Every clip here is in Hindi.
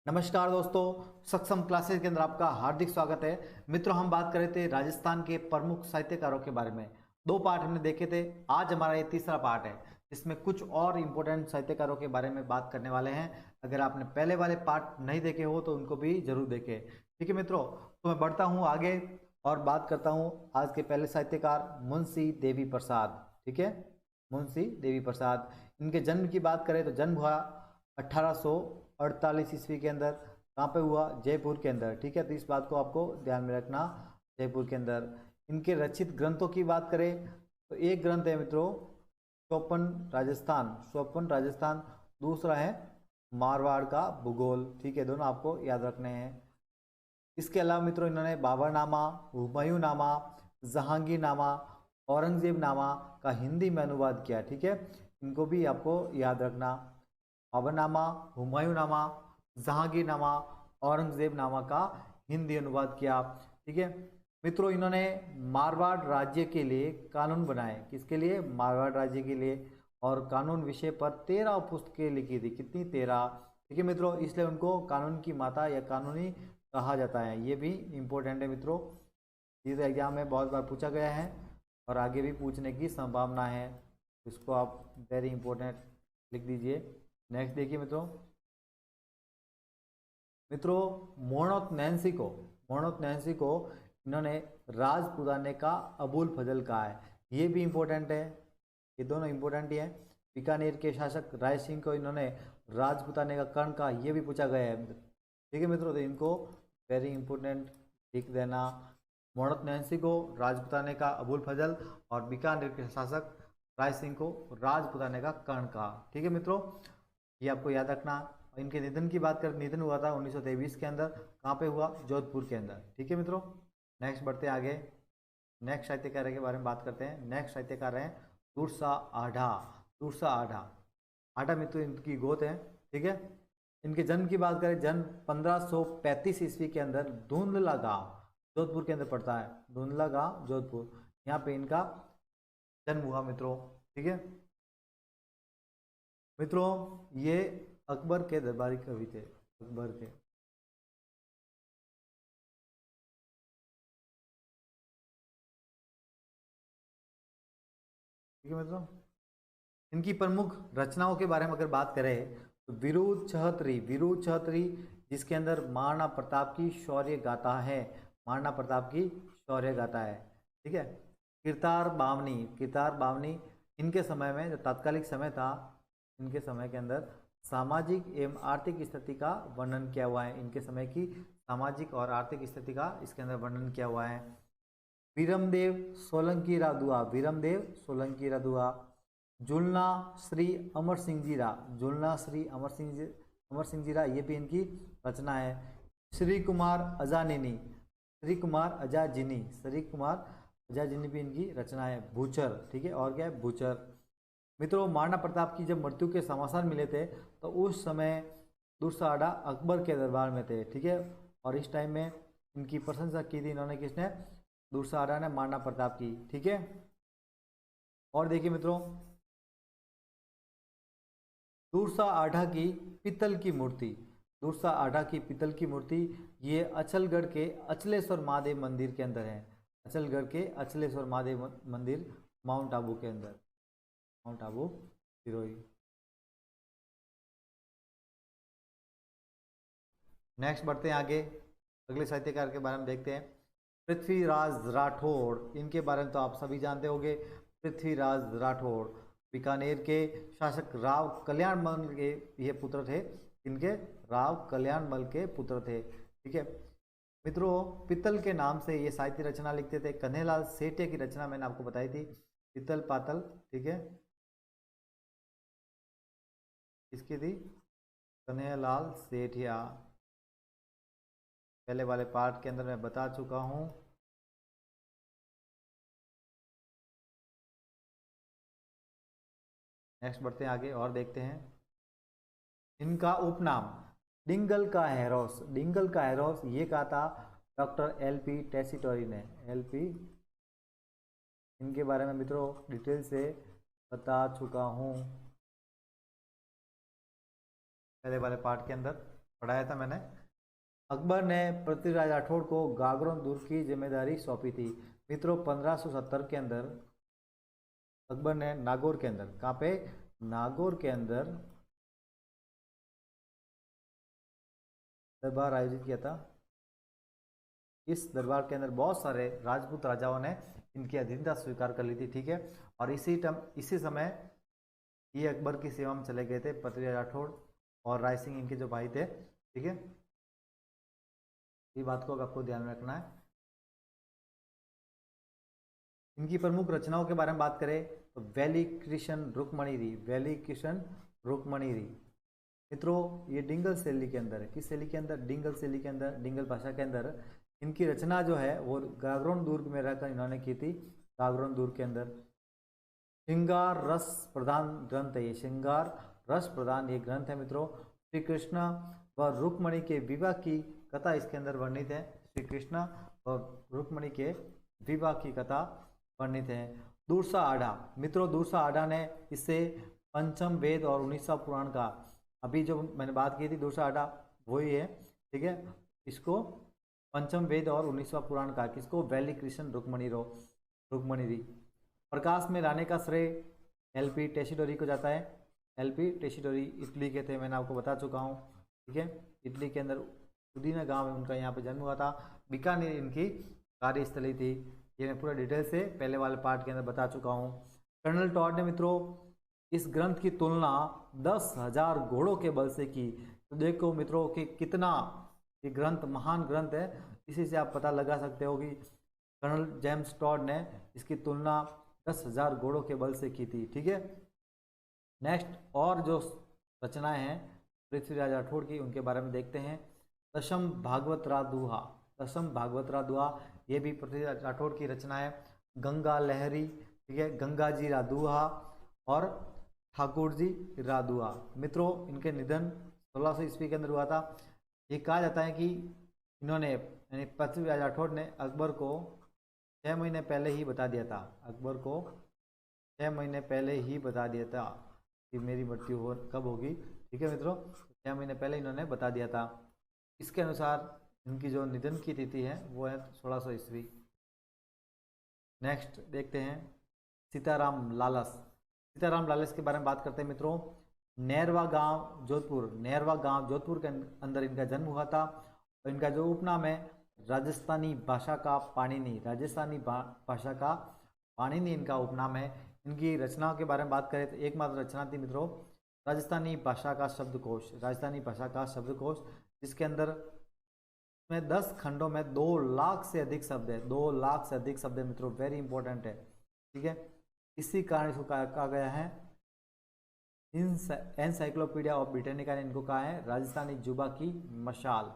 नमस्कार दोस्तों, सक्षम क्लासेस के अंदर आपका हार्दिक स्वागत है। मित्रों, हम बात कर रहे थे राजस्थान के प्रमुख साहित्यकारों के बारे में। दो पार्ट हमने देखे थे। आज हमारा ये तीसरा पार्ट है, इसमें कुछ और इम्पोर्टेंट साहित्यकारों के बारे में बात करने वाले हैं। अगर आपने पहले वाले पार्ट नहीं देखे हो तो उनको भी जरूर देखें। ठीक है मित्रों, तो मैं बढ़ता हूँ आगे और बात करता हूँ आज के पहले साहित्यकार मुंशी देवी प्रसाद। ठीक है, मुंशी देवी प्रसाद। इनके जन्म की बात करें तो जन्म हुआ 1848 ईस्वी के अंदर। कहाँ पे हुआ? जयपुर के अंदर। ठीक है, तो इस बात को आपको ध्यान में रखना, जयपुर के अंदर। इनके रचित ग्रंथों की बात करें तो एक ग्रंथ है मित्रों स्वपन राजस्थान, स्वपन राजस्थान। दूसरा है मारवाड़ का भूगोल। ठीक है, दोनों आपको याद रखने हैं। इसके अलावा मित्रों इन्होंने बाबरनामा, हुमायूंनामा, जहांगीरनामा, औरंगजेबनामा का हिंदी में अनुवाद किया। ठीक है, इनको भी आपको याद रखना। बाबरनामा, हुमायूंनामा, जहांगीरनामा, औरंगजेबनामा का हिंदी अनुवाद किया। ठीक है मित्रों, इन्होंने मारवाड़ राज्य के लिए कानून बनाए। किसके लिए? मारवाड़ राज्य के लिए। और कानून विषय पर 13 पुस्तकें लिखी थी। कितनी? 13। ठीक है मित्रों, इसलिए उनको कानून की माता या कानूनी कहा जाता है। ये भी इम्पोर्टेंट है मित्रों, इस एग्जाम में बहुत बार पूछा गया है और आगे भी पूछने की संभावना है। इसको आप वेरी इंपॉर्टेंट लिख दीजिए। नेक्स्ट देखिए मित्रों, मोहम्मद नैन्सी को इन्होंने राजपुताने का अबुल फजल कहा है। ये भी इम्पोर्टेंट है, ये दोनों इम्पोर्टेंट ही है। बीकानेर के शासक राय सिंह को इन्होंने राजपुताने का कर्ण कहा, ये भी पूछा गया है। ठीक है मित्रों, तो इनको वेरी इंपॉर्टेंट लिख देना। मोहम्मद नैन्सी को राजपुताने का अबुल फजल और बीकानेर के शासक राय सिंह को राजपुताने का कर्ण कहा। ठीक है मित्रों, ये आपको याद रखना। इनके निधन की बात करें, निधन हुआ था 1923 के अंदर। कहाँ पे हुआ? जोधपुर के अंदर। ठीक है मित्रों, नेक्स्ट बढ़ते हैं आगे। नेक्स्ट साहित्यकार के बारे में बात करते हैं। नेक्स्ट साहित्यकार हैं तुरसा आढ़ा। तुरसा आढ़ा, आढ़ा मित्रों इनकी गोत है। ठीक है, इनके जन्म की बात करें, जन्म 1535 ईस्वी के अंदर धुंधला गांव, जोधपुर के अंदर पड़ता है। धुंधला गांव, जोधपुर, यहाँ पे इनका जन्म हुआ मित्रों। ठीक है मित्रों, ये अकबर के दरबारी कवि थे। अकबर के। ठीक है मित्रों, इनकी प्रमुख रचनाओं के बारे में अगर बात करें तो विरुद्ध छहत्री, जिसके अंदर महाराणा प्रताप की शौर्य गाथा है। महाराणा प्रताप की शौर्य गाथा है। ठीक है, किरतार बावनी इनके समय में, जो तात्कालिक समय था, इनके समय के अंदर सामाजिक एवं आर्थिक स्थिति का वर्णन किया हुआ है। इनके समय की सामाजिक और आर्थिक स्थिति का इसके अंदर वर्णन किया हुआ है। वीरमदेव सोलंकी रादुआ, जुलना श्री अमर सिंह जीरा, अमर सिंह जीरा, ये भी इनकी रचना है। श्री कुमार अजाजिनी भी इनकी रचना है। भूचर, ठीक है, और क्या है? भूचर। मित्रों, महाराणा प्रताप की जब मृत्यु के समाचार मिले थे तो उस समय दुर्सा आढ़ा अकबर के दरबार में थे। ठीक है, और इस टाइम में इनकी प्रशंसा की थी इन्होंने, किसने? दुर्सा आढ़ा ने महाराणा प्रताप की। ठीक है, और देखिए मित्रों, दुर्सा आढ़ा की पित्तल की मूर्ति, दुर्सा आढ़ा की पित्तल की मूर्ति, ये अचलगढ़ के अचलेश्वर महादेव मंदिर के अंदर है। अचलगढ़ के अचलेश्वर महादेव मंदिर, माउंट आबू के अंदर, माउंट आबू सिरोही। नेक्स्ट बढ़ते हैं आगे, अगले साहित्यकार के बारे में देखते हैं। पृथ्वीराज राठौड़, इनके बारे में तो आप सभी जानते होंगे। पृथ्वीराज राठौड़ बीकानेर के शासक राव कल्याणमल के ये पुत्र थे। इनके राव कल्याणमल के पुत्र थे। ठीक है मित्रों, पित्तल के नाम से ये साहित्य रचना लिखते थे। कन्हैयालाल सेठिया की रचना मैंने आपको बताई थी, पित्तल पातल। ठीक है, इसकी थी कन्हैयालाल सेठिया, पहले वाले पार्ट के अंदर मैं बता चुका हूं। नेक्स्ट बढ़ते हैं आगे और देखते हैं। इनका उपनाम डिंगल का हैरोस ये कहा था डॉक्टर एलपी टेसीटोरी ने। एलपी, इनके बारे में मित्रों डिटेल से बता चुका हूं, पहले वाले पार्ट के अंदर पढ़ाया था मैंने। अकबर ने पृथ्वीराज राठौड़ को गागरों दूर की जिम्मेदारी सौंपी थी। मित्रों 1570 के अंदर अकबर ने नागौर के अंदर, कहाँ पे, नागौर के अंदर दरबार आयोजित किया था। इस दरबार के अंदर बहुत सारे राजपूत राजाओं ने इनकी अधीनता स्वीकार कर ली थी, ठीक है। और इसी समय ये अकबर की सेवा में चले गए थे पृथ्वीराज राठौड़ और राय सिंह, इनके जो भाई थे, ठीक है। ये बात को आपको ध्यान में रखना है। इनकी प्रमुख रचनाओं के बारे में बात करें तो वैली कृष्ण रुक्मणीरी, वैली कृष्ण रुक्मणीरी। मित्रों ये डिंगल शैली के अंदर है। किस शैली के अंदर? डिंगल शैली के अंदर, डिंगल भाषा के अंदर इनकी रचना जो है वो गागरोन दुर्ग में रहकर इन्होंने की थी। गागरोन दुर्ग के अंदर श्रृंगार रस प्रधान ग्रंथ है ये, श्रृंगार रस प्रधान ये ग्रंथ है मित्रों। श्री कृष्ण व रुक्मणी के विवाह की कथा इसके अंदर वर्णित है। श्री कृष्ण और रुक्मणी के विवाह की कथा वर्णित है। दूरसा आढ़ा, मित्रों दूरसा आढ़ा ने इससे पंचम वेद और 19वां पुराण का, अभी जो मैंने बात की थी दूरसा आढ़ा वही है, ठीक है। इसको पंचम वेद और 19वां पुराण का, किसको? वैली कृष्ण रुक्मणीरी। प्रकाश में लाने का श्रेय एलपी टेसिडोरी को जाता है। एलपी टेसिडोरी इटली के थे, मैंने आपको बता चुका हूँ, ठीक है। इटली के अंदर उदीना गांव में उनका यहाँ पे जन्म हुआ था। बीकानेर इनकी कार्यस्थली थी। ये मैं पूरा डिटेल से पहले वाले पार्ट के अंदर बता चुका हूँ। कर्नल टॉड ने मित्रों इस ग्रंथ की तुलना 10,000 घोड़ों के बल से की। तो देखो मित्रों कि कितना ये ग्रंथ महान ग्रंथ है। इसी से आप पता लगा सकते हो कि कर्नल जेम्स टॉड ने इसकी तुलना 10,000 घोड़ों के बल से की थी, ठीक है। नेक्स्ट और जो रचनाएं हैं पृथ्वीराज राठौड़ की, उनके बारे में देखते हैं। दशम भागवतरा दुहा, दशम भागवतरा दुहा ये भी पृथ्वीराज राठौड़ की रचना है। गंगा लहरी, ठीक है, गंगा जी रादुहा और ठाकुर जी रादुहा। मित्रों इनके निधन 1600 ईस्वी के अंदर हुआ था। ये कहा जाता है कि इन्होंने यानी पृथ्वीराज राठौड़ ने अकबर को 6 महीने पहले ही बता दिया था। अकबर को 6 महीने पहले ही बता दिया था कि मेरी मृत्यु हो कब होगी, ठीक है मित्रों। 6 महीने पहले इन्होंने बता दिया था। इसके अनुसार इनकी जो निधन की तिथि है वो है 1600 ईस्वी। नेक्स्ट देखते हैं सीताराम लालस। सीताराम लालस के बारे में बात करते हैं मित्रों। नैरवा गांव जोधपुर, नैरवा गांव जोधपुर के अंदर इनका जन्म हुआ था। और इनका जो उपनाम है राजस्थानी भाषा का पाणिनि, राजस्थानी भाषा का पाणिनि इनका उपनाम है। इनकी रचनाओं के बारे में बात करें तो एकमात्र रचना थी मित्रों राजस्थानी भाषा का शब्दकोश, राजस्थानी भाषा का शब्दकोश, जिसके अंदर में 10 खंडों में 2 लाख से अधिक शब्द है। 2 लाख से अधिक शब्द है मित्रों, वेरी इंपॉर्टेंट है, ठीक है। इसी कारण इसको कहा गया है एनसाइक्लोपीडिया ऑफ ब्रिटानिका ने इनको कहा है राजस्थानी जुबा की मशाल।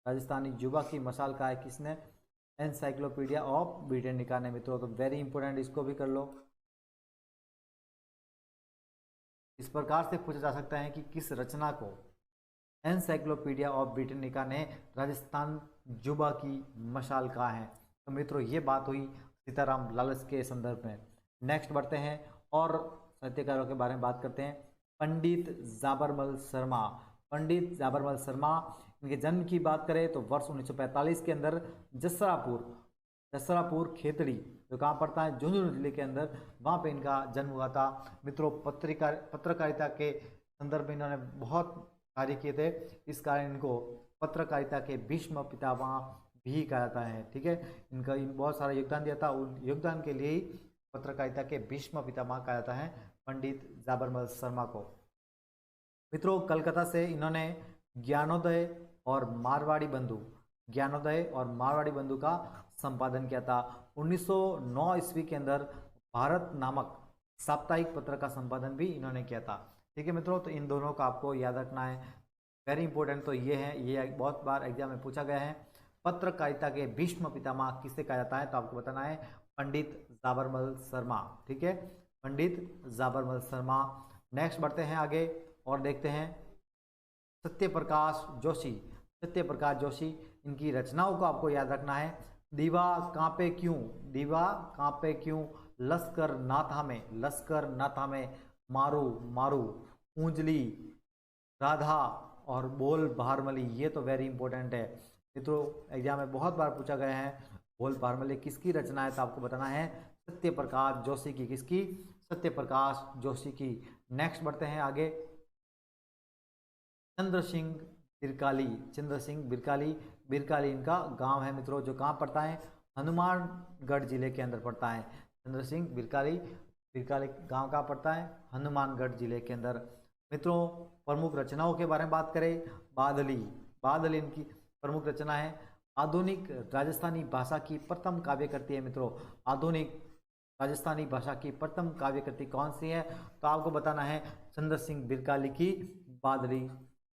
राजस्थानी जुबा की मशाल कहा है किसने? एनसाइक्लोपीडिया ऑफ ब्रिटानिका ने मित्रों। तो वेरी इंपॉर्टेंट, इसको भी कर लो। इस प्रकार से पूछा जा सकता है कि किस रचना को एनसाइक्लोपीडिया ऑफ ब्रिटानिका ने राजस्थान जुबा की मशाल कहा है। तो मित्रों ये बात हुई सीताराम लालस के संदर्भ में। नेक्स्ट बढ़ते हैं और साहित्यकारों के बारे में बात करते हैं। पंडित जाबरमल शर्मा, पंडित जाबरमल शर्मा, इनके जन्म की बात करें तो वर्ष 1945 के अंदर जसरापुर खेतड़ी जो कहाँ पड़ता है झुंझुनू जिले के अंदर, वहाँ पे इनका जन्म हुआ था। मित्रों पत्रकारिता के संदर्भ में इन्होंने बहुत कार्य किए थे, इस कारण इनको पत्रकारिता के भीष्म पितामह भी कहा जाता है, ठीक है। इनका बहुत सारा योगदान दिया था, उन योगदान के लिए ही पत्रकारिता के भीष्म पितामह कहा जाता है पंडित जाबरमल शर्मा को। मित्रों कलकत्ता से इन्होंने ज्ञानोदय और मारवाड़ी बंधु, ज्ञानोदय और मारवाड़ी बंधु का संपादन किया था। 1909 ईस्वी के अंदर भारत नामक साप्ताहिक पत्र का संपादन भी इन्होंने किया था, ठीक है मित्रों। तो इन दोनों का आपको याद रखना है, वेरी इंपॉर्टेंट। तो ये है, ये बहुत बार एग्जाम में पूछा गया है। पत्रकारिता के भीष्म पितामह किसे कहा जाता है? तो आपको बताना है पंडित जाबरमल शर्मा, ठीक है, पंडित जाबरमल शर्मा। नेक्स्ट बढ़ते हैं आगे और देखते हैं सत्यप्रकाश जोशी। सत्यप्रकाश जोशी, इनकी रचनाओं को आपको याद रखना है। दीवा कांपे क्यों, दीवा कांपे क्यों, लश्कर नाथा में, लश्कर नाथा में, मारू मारू, ऊंजली, राधा और बोल भारमली, ये तो वेरी इंपॉर्टेंट है मित्रों, एग्जाम में बहुत बार पूछा गया है। बोल भारमली किसकी रचना है, तो आपको बताना है सत्य प्रकाश जोशी की। किसकी? सत्य प्रकाश जोशी की। नेक्स्ट बढ़ते हैं आगे। चंद्र सिंह बिरकाली, चंद्र सिंह बिरकाली, बिरकाली इनका गांव है मित्रों, जो कहाँ पड़ता है? हनुमानगढ़ जिले के अंदर पड़ता है। चंद्र सिंह बिरकाली, बिरकाली गांव कहाँ पड़ता है? हनुमानगढ़ जिले के अंदर। मित्रों प्रमुख रचनाओं के बारे में बात करें, बादली, बादली इनकी प्रमुख रचना है। आधुनिक राजस्थानी भाषा की प्रथम काव्य कृति है मित्रों, आधुनिक राजस्थानी भाषा की प्रथम काव्य कृति कौन सी है? तो आपको बताना है चंद्र सिंह बिरकाली की बादली,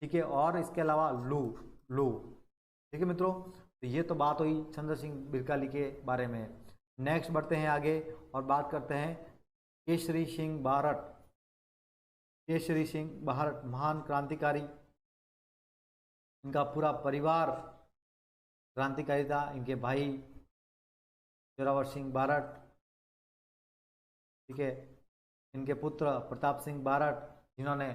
ठीक है। और इसके अलावा लू, लू, ठीक है मित्रों। तो ये तो बात हुई चंद्र सिंह बिरकाली के बारे में। नेक्स्ट बढ़ते हैं आगे और बात करते हैं केसरी सिंह भारत, केसरी सिंह भारत महान क्रांतिकारी, इनका पूरा परिवार क्रांतिकारी था। इनके भाई जोरावर सिंह भारत, ठीक है, इनके पुत्र प्रताप सिंह भारत, जिन्होंने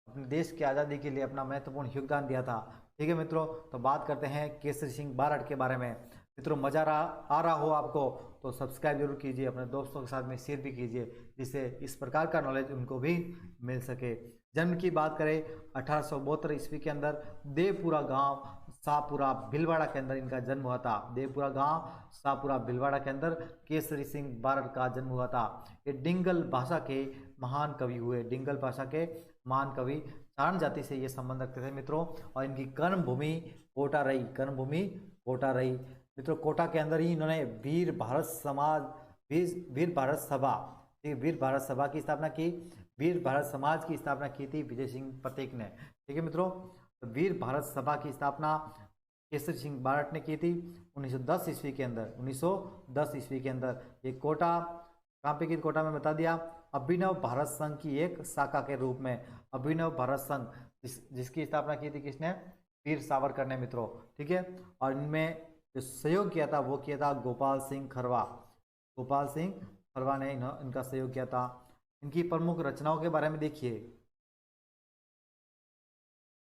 अपने देश की आज़ादी के लिए अपना महत्वपूर्ण योगदान दिया था, ठीक है मित्रों। तो बात करते हैं केसरी सिंह भारत के बारे में। मित्रों मजा आ रहा हो आपको तो सब्सक्राइब जरूर कीजिए, अपने दोस्तों के साथ में शेयर भी कीजिए, जिससे इस प्रकार का नॉलेज उनको भी मिल सके। जन्म की बात करें 1872 ईस्वी के अंदर देवपुरा गांव शाहपुरा भीलवाड़ा के अंदर इनका जन्म हुआ था। देवपुरा गांव शाहपुरा भीलवाड़ा के अंदर केसरी सिंह भारत का जन्म हुआ था। ये डिंगल भाषा के महान कवि हुए, डिंगल भाषा के महान कवि, चारण जाति से ये संबंध रखते थे मित्रों। और इनकी कर्मभूमि कोटा रही, कर्मभूमि कोटा रही मित्रों। कोटा के अंदर ही इन्होंने वीर भारत समाज, वीर भारत सभा, वीर भारत सभा की स्थापना की, वीर भारत समाज की स्थापना की थी विजय सिंह पतेक ने, ठीक है मित्रों। तो वीर भारत सभा की स्थापना केसरी सिंह भारत ने की थी 1910 ईस्वी के अंदर, 1910 ईस्वी के अंदर। ये कोटा कहाँ पे की? कोटा में बता दिया। अभिनव भारत संघ की एक शाखा के रूप में, अभिनव भारत संघ जिसकी स्थापना की थी किसने? वीर सावरकर ने मित्रों, ठीक है। और इनमें जो सहयोग किया था वो किया था गोपाल सिंह खरवा, गोपाल सिंह खरवा ने इनका सहयोग किया था। इनकी प्रमुख रचनाओं के बारे में देखिए,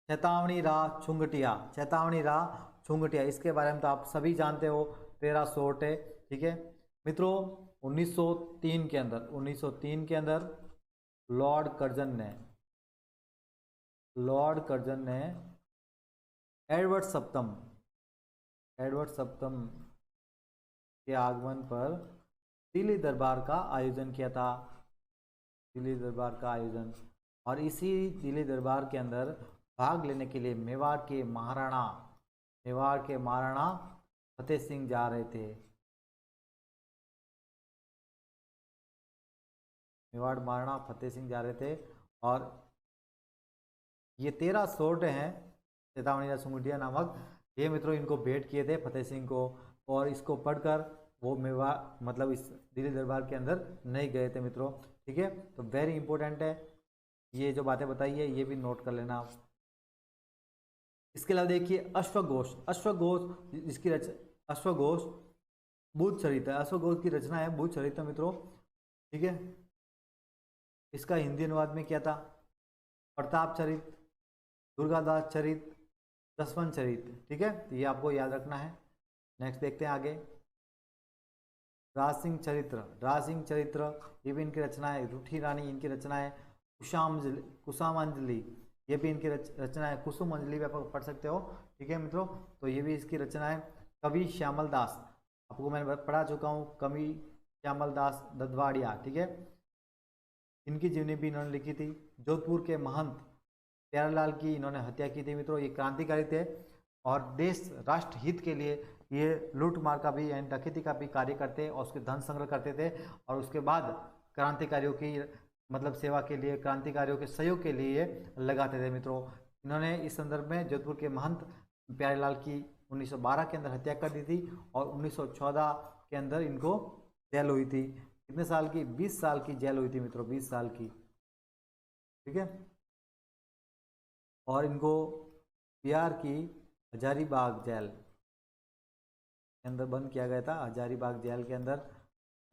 चेतावनी राह चुंगटिया, चेतावनी राह चुंगटिया, इसके बारे में तो आप सभी जानते हो, 13 शॉर्ट है, ठीक है मित्रों। 1903 के अंदर, 1903 के अंदर लॉर्ड कर्जन ने, लॉर्ड कर्जन ने एडवर्ड सप्तम, एडवर्ड सप्तम के आगमन पर दिल्ली दरबार का आयोजन किया था, दिल्ली दरबार का आयोजन। और इसी दिल्ली दरबार के अंदर भाग लेने के लिए मेवाड़ के महाराणा, मेवाड़ के महाराणा फतेह सिंह जा रहे थे, मेवाड़ महाराणा फतेह सिंह जा रहे थे। और ये 13 सोर्ट हैं चेतावनी सुंगटिया नामक, ये मित्रों इनको भेंट किए थे फतेह सिंह को। और इसको पढ़कर वो मेवाड़ मतलब इस दिल्ली दरबार के अंदर नहीं गए थे मित्रों, ठीक है। तो वेरी इंपॉर्टेंट है, ये जो बातें बताई है ये भी नोट कर लेना आप। इसके अलावा देखिए अश्वघोष, अश्वघोष जिसकी अश्वघोष बुध चरित्र, अश्वघोष की रचना है बुध चरित्र मित्रों, ठीक है। इसका हिंदी अनुवाद में क्या था? प्रताप चरित्र, दुर्गादास चरित्र, दसवन चरित्र, ठीक है। तो ये आपको याद रखना है। नेक्स्ट देखते हैं आगे, राज सिंह चरित्र, राज सिंह चरित्र ये भी इनकी रचना है। रूठी रानी इनकी रचना है। कुसुमांजलि ये भी इनकी रचना है। कुसुम अंजलि भी आप पढ़ सकते हो, ठीक है मित्रों। तो ये भी इसकी रचना है। कवि श्यामल दास, आपको मैं पढ़ा चुका हूँ, कवि श्यामल दास ददवाड़िया, ठीक है। इनकी जीवनी भी इन्होंने लिखी थी। जोधपुर के महंत प्यारेलाल की इन्होंने हत्या की थी मित्रों। ये क्रांतिकारी थे और देश राष्ट्र हित के लिए ये लूट मार का भी यानी डकैती का भी कार्य करते और उसके धन संग्रह करते थे। और उसके बाद क्रांतिकारियों की मतलब सेवा के लिए, क्रांतिकारियों के सहयोग के लिए लगाते थे मित्रों। इन्होंने इस संदर्भ में जोधपुर के महंत प्यारेलाल की 1912 के अंदर हत्या कर दी थी और 1914 के अंदर इनको जेल हुई थी। कितने साल की? 20 साल की जेल हुई थी मित्रों, 20 साल की, ठीक है। और इनको बिहार की हजारीबाग जेल के अंदर बंद किया गया था। हजारीबाग जेल के अंदर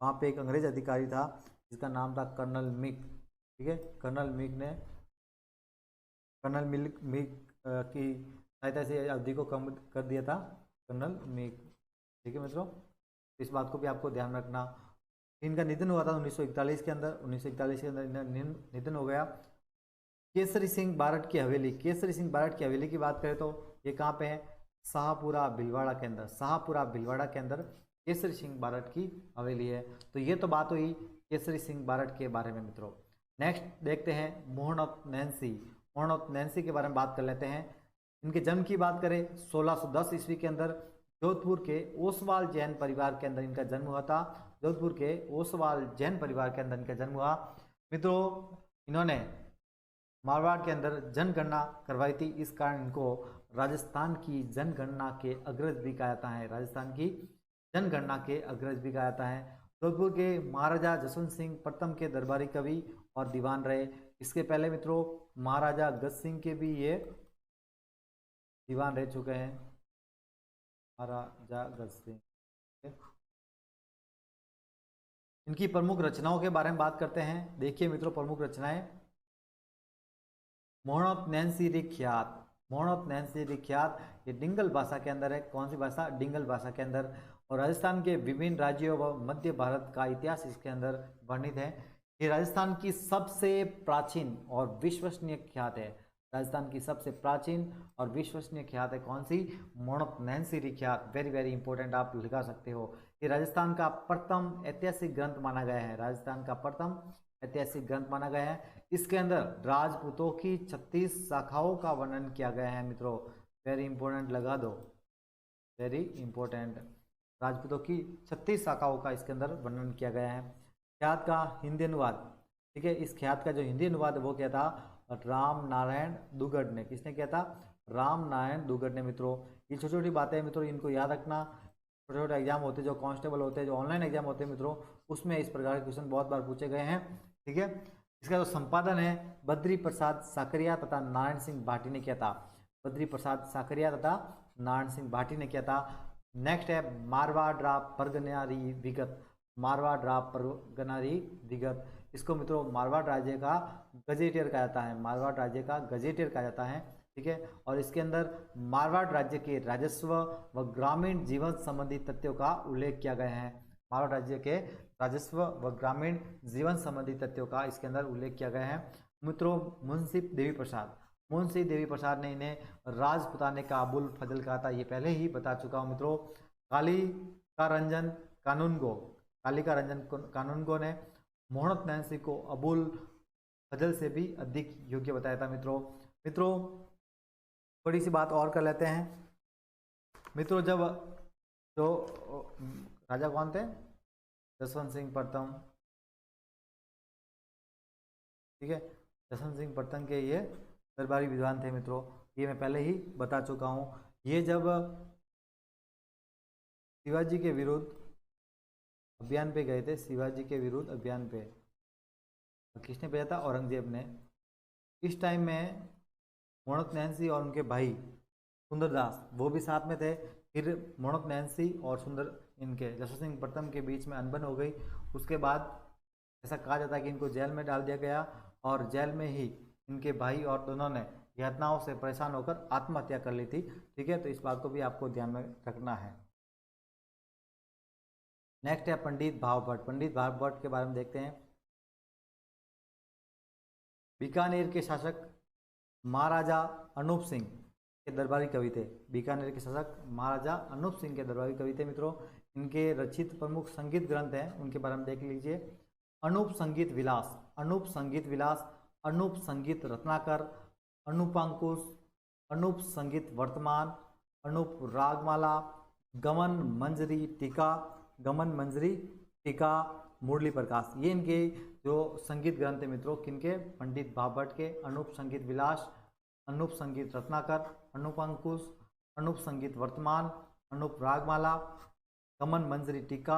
वहाँ पे एक अंग्रेज अधिकारी था जिसका नाम था कर्नल मिक, ठीक है। कर्नल मिक की सहायता से अवधि को कम कर दिया था कर्नल मेघ। ठीक है मित्रों, इस बात को भी आपको ध्यान रखना। इनका निधन हुआ था 1941 के अंदर, 1941 के अंदर इनका निधन हो गया। केसरी सिंह बारठ की हवेली, केसरी सिंह बारठ की हवेली की बात करें तो ये कहाँ पे है, शाहपुरा भीलवाड़ा के अंदर, शाहपुरा भीलवाड़ा के अंदर केसरी सिंह बारठ की हवेली है। तो ये तो बात हुई केसरी सिंह बारठ के बारे में मित्रों। नेक्स्ट देखते हैं मोहनत नैन्सी, मोहनत नैन्सी के बारे में बात कर लेते हैं। इनके जन्म की बात करें 1610 ईस्वी के अंदर जोधपुर के ओसवाल जैन परिवार के अंदर इनका जन्म हुआ था। जोधपुर के ओसवाल जैन परिवार के अंदर इनका जन्म हुआ। मित्रों इन्होंने मारवाड़ के अंदर जनगणना करवाई थी, इस कारण इनको राजस्थान की जनगणना के अग्रज भी कहा जाता है, राजस्थान की जनगणना के अग्रज भी कहा जाता है। जोधपुर के महाराजा जसवंत सिंह प्रथम के दरबारी कवि और दीवान रहे। इसके पहले मित्रों महाराजा गज सिंह के भी ये दीवान रह चुके हैं, महाराजा गज सिंह। इनकी प्रमुख रचनाओं के बारे में बात करते हैं। देखिए मित्रों प्रमुख रचनाएं, मोहनत नैन्सी रिख्यात, मोहनत नैन्सी रिख्यात ये डिंगल भाषा के अंदर है। कौन सी भाषा, डिंगल भाषा के अंदर। और राजस्थान के विभिन्न राज्यों व मध्य भारत का इतिहास इसके अंदर वर्णित है। ये राजस्थान की सबसे प्राचीन और विश्वसनीय ख्यात है, राजस्थान की सबसे प्राचीन और विश्वसनीय ख्यात है कौन सी, मोहनत नैन्सी रिख्यात। वेरी वेरी इंपॉर्टेंट, आप लिखा सकते हो। ये राजस्थान का प्रथम ऐतिहासिक ग्रंथ माना गया है, राजस्थान का प्रथम ऐतिहासिक ग्रंथ माना गया है। इसके अंदर राजपूतों की 36 शाखाओं का वर्णन किया गया है मित्रों। वेरी इंपॉर्टेंट, लगा दो, वेरी इंपॉर्टेंट। राजपूतों की 36 शाखाओं का इसके अंदर वर्णन किया गया है। ख्यात का हिंदी अनुवाद, ठीक है, इस ख्यात का जो हिंदी अनुवाद है वो क्या था, राम नारायण दुगड़ ने, किसने किया था, राम नारायण दुगड़ ने। मित्रों ये छोटी छोटी बातें मित्रों इनको याद रखना। छोटे छोटे एग्जाम होते हैं जो कांस्टेबल होते हैं, जो ऑनलाइन एग्जाम होते हैं मित्रों, उसमें इस प्रकार के क्वेश्चन बहुत बार पूछे गए हैं। ठीक है, इसका जो संपादन है बद्री प्रसाद साकरिया तथा नारायण सिंह भाटी ने किया था, बद्री प्रसाद साकरिया तथा नारायण सिंह भाटी ने किया था। नेक्स्ट है मारवाड़ परगनारी विगत, मारवाड़ परगनारी विगत, इसको मित्रों मारवाड़ राज्य का गजेटियर कहा जाता है, मारवाड़ राज्य का गजेटियर कहा जाता है। ठीक है, और इसके अंदर मारवाड़ राज्य के राजस्व व ग्रामीण जीवन संबंधी तथ्यों का उल्लेख किया गया है। मारवाड़ राज्य के राजस्व व ग्रामीण जीवन संबंधी तथ्यों का इसके अंदर उल्लेख किया गया है। मित्रों मुंशी देवी प्रसाद, मुंशी देवी प्रसाद ने इन्हें राजपुताने का अबुल फजल कहा था, ये पहले ही बता चुका हूँ मित्रों। कालिका रंजन कानूनगो, कालिका रंजन कानूनगो ने मोहनत नैन्सी को अबुल फजल से भी अधिक योग्य बताया था मित्रों। मित्रों थोड़ी सी बात और कर लेते हैं मित्रों। जब जो राजा कौन थे, जसवंत सिंह प्रथम, ठीक है, जसवंत सिंह प्रथम के ये दरबारी विद्वान थे मित्रों, ये मैं पहले ही बता चुका हूँ। ये जब शिवाजी के विरुद्ध अभियान पे गए थे, शिवाजी के विरुद्ध अभियान पे किसने भेजा था, औरंगजेब ने। इस टाइम में मोहनत नैन्सी और उनके भाई सुंदरदास वो भी साथ में थे। फिर मोहनत नैन्सी और सुंदर इनके जसवंत सिंह प्रथम के बीच में अनबन हो गई। उसके बाद ऐसा कहा जाता है कि इनको जेल में डाल दिया गया और जेल में ही इनके भाई और दोनों ने यातनाओं से परेशान होकर आत्महत्या कर ली थी। ठीक है, तो इस बात को भी आपको ध्यान में रखना है। नेक्स्ट है पंडित भाव भट्ट, पंडित भाव भट्ट के बारे में देखते हैं। बीकानेर के शासक महाराजा अनूप सिंह के दरबारी कवि थे, बीकानेर के शासक महाराजा अनूप सिंह के दरबारी कवि थे मित्रों। इनके रचित प्रमुख संगीत ग्रंथ हैं, उनके बारे में देख लीजिए। अनूप संगीत विलास, अनूप संगीत विलास, अनूप संगीत रत्नाकर, अनूपांकुश, अनूप संगीत वर्तमान, अनूप रागमाला, गमन मंजरी टीका, गमन मंजरी टीका, मुरली प्रकाश, ये इनके जो संगीत ग्रंथ है मित्रों किनके, पंडित भाव भट्ट के। अनूप संगीत विलास, अनूप संगीत रत्नाकर, अनूपांकुश, अनूप संगीत वर्तमान, अनूप रागमाला, गमन मंजरी टीका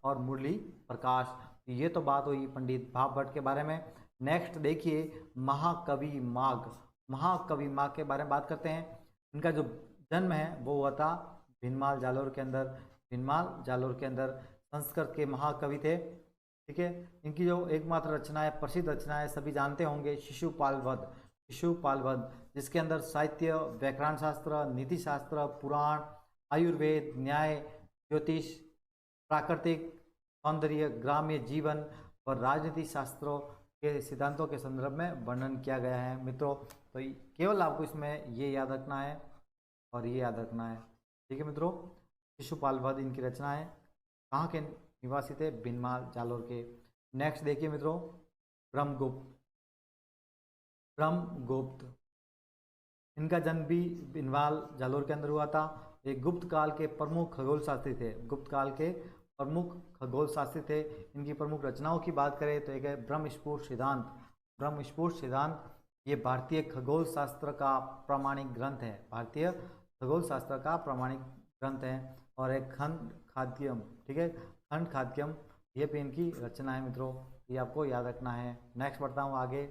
और मुरली प्रकाश। ये तो बात हुई पंडित भाव भट्ट के बारे में। नेक्स्ट देखिए महाकवि माघ, महाकवि माघ के बारे में बात करते हैं। इनका जो जन्म है वो हुआ था भीनमाल जालोर के अंदर, भीनमाल जालोर के अंदर। संस्कृत के महाकवि थे। ठीक है, इनकी जो एकमात्र रचना है, प्रसिद्ध रचना है, सभी जानते होंगे, शिशुपाल वध, शिशुपाल वध, जिसके अंदर साहित्य, व्याकरण शास्त्र, नीति शास्त्र, पुराण, आयुर्वेद, न्याय, ज्योतिष, प्राकृतिक सौंदर्य, ग्राम्य जीवन और राजनीति शास्त्रों के सिद्धांतों के संदर्भ में वर्णन किया गया है मित्रों। तो केवल आपको इसमें ये याद रखना है और ये याद रखना है, ठीक है मित्रों। शिशुपाल वध इनकी रचना है। कहाँ के निवासी थे? बिनमाल जालोर के। नेक्स्ट देखिए मित्रों, ब्रह्मगुप्त। ब्रह्मगुप्त इनका जन्म भी बिनवाल जालोर के अंदर हुआ था। ये गुप्त काल के प्रमुख खगोल शास्त्री थे। गुप्त काल के प्रमुख खगोल शास्त्री थे। इनकी प्रमुख रचनाओं की बात करें तो एक है ब्रह्मस्फुट सिद्धांत। ब्रह्मस्फुट सिद्धांत ये भारतीय खगोल शास्त्र का प्रामाणिक ग्रंथ है। भारतीय खगोल शास्त्र का प्रामाणिक ग्रंथ है। और एक खंड खाद्यम, ठीक है, खंड खाद्यम, ये भी इनकी रचना है मित्रों, ये आपको याद रखना है। नेक्स्ट बढ़ता हूँ आगे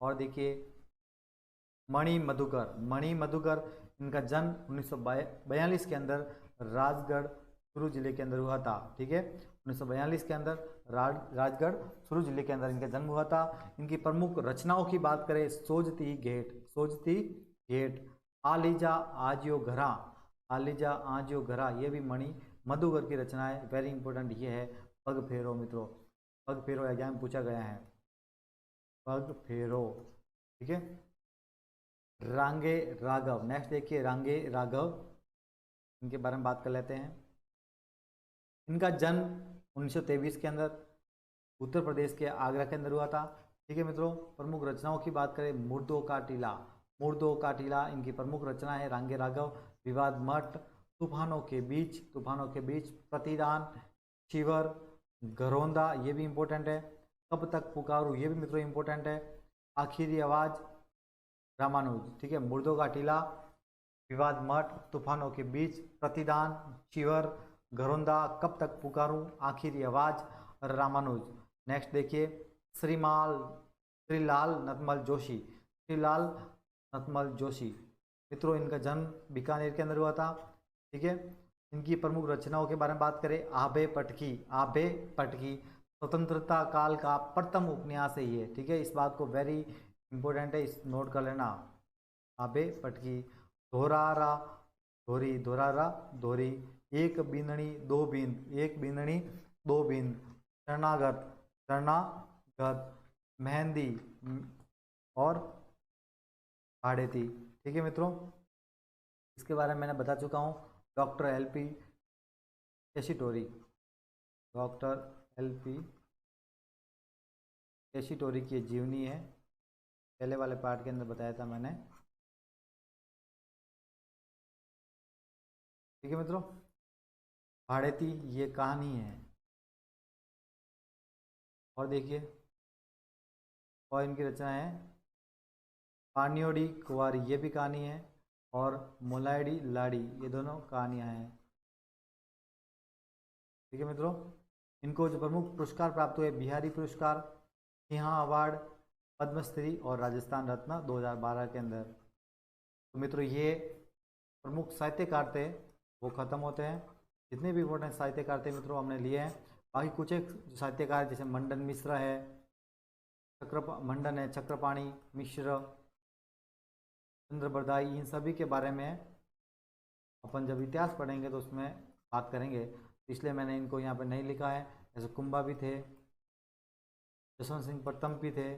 और देखिए मणि मधुकर। मणि मधुकर इनका जन्म 1942 के अंदर राजगढ़ सुरू जिले के अंदर हुआ था, ठीक है। 1942 के अंदर राजगढ़ सुरू जिले के अंदर इनका जन्म हुआ था। इनकी प्रमुख रचनाओं की बात करें, सोजती घेट, सोजती घेट, आलीजा आजियो घरा, आलीजा आजियो घरा, ये भी मणि मधुकर की रचना है। वेरी इंपॉर्टेंट ये है पग फेरो मित्रों, पग फेरो एग्जाम में पूछा गया है, पग फेरो, ठीक है। रांगे राघव, नेक्स्ट देखिए रांगे राघव, इनके बारे में बात कर लेते हैं। इनका जन्म 1923 के अंदर उत्तर प्रदेश के आगरा के अंदर हुआ था, ठीक है मित्रों। प्रमुख रचनाओं की बात करें, मुर्दों का टीला, मुर्दों का टीला इनकी प्रमुख रचना है। रांगे राघव, विवाद मठ, तूफानों के बीच, तूफानों के बीच, प्रतिदान, शिवर, घरौंदा, ये भी इंपॉर्टेंट है। कब तक पुकारूं, ये भी मित्रों इंपॉर्टेंट है। आखिरी आवाज, रामानुज, ठीक है। मुर्दों का टीला, विवाद मठ, तूफानों के बीच, प्रतिदान, शिवर, घरौंदा, कब तक पुकारूं, आखिरी आवाज, रामानुज। नेक्स्ट देखिए श्रीलाल नतमल जोशी, श्रीलाल नतमल जोशी मित्रों, इनका जन्म बीकानेर के अंदर हुआ था, ठीक है। इनकी प्रमुख रचनाओं के बारे में बात करें, आभे पटकी, आभे पटकी स्वतंत्रता काल का प्रथम उपन्यास है ये, ठीक है। इस बात को वेरी इंपॉर्टेंट है, इस नोट कर लेना। आभे पटकी, धोरारा धोरी, धोरारा धोरी, एक बींदनी दो बींद, एक बींदनी दो बींद, शरणागत, शरणागत, मेहंदी और भाड़ेती, ठीक है मित्रों। इसके बारे में मैंने बता चुका हूँ। डॉक्टर LP केशिटोरी, डॉक्टर LP केशिटोरी की जीवनी है, पहले वाले पार्ट के अंदर बताया था मैंने, ठीक है मित्रों। भाड़ेती ये कहानी है। और देखिए और इनकी रचना है, पानियोड़ी कुंवारी, ये भी कहानी है, और मोलायडी लाड़ी, ये दोनों कहानियाँ हैं, ठीक है मित्रों। इनको जो प्रमुख पुरस्कार प्राप्त हुए, बिहारी पुरस्कार, सिंहा अवार्ड, पद्मश्री और राजस्थान रत्न 2012 के अंदर। तो मित्रों ये प्रमुख साहित्यकार थे, वो खत्म होते हैं। जितने भी इम्पोर्टेंट साहित्यकार थे मित्रों हमने लिए हैं। बाकी कुछ एक साहित्यकार जैसे मंडन मिश्र है, मंडन है, चक्रपाणी मिश्र, चंद्र बरदाई, इन सभी के बारे में अपन जब इतिहास पढ़ेंगे तो उसमें बात करेंगे, इसलिए मैंने इनको यहाँ पे नहीं लिखा है। जैसे कुंभा भी थे, जसवंत सिंह प्रथम भी थे,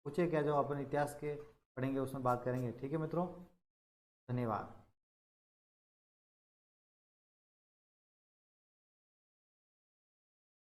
कुछ एक है जो अपन इतिहास के पढ़ेंगे उसमें बात करेंगे, ठीक है मित्रों। धन्यवाद।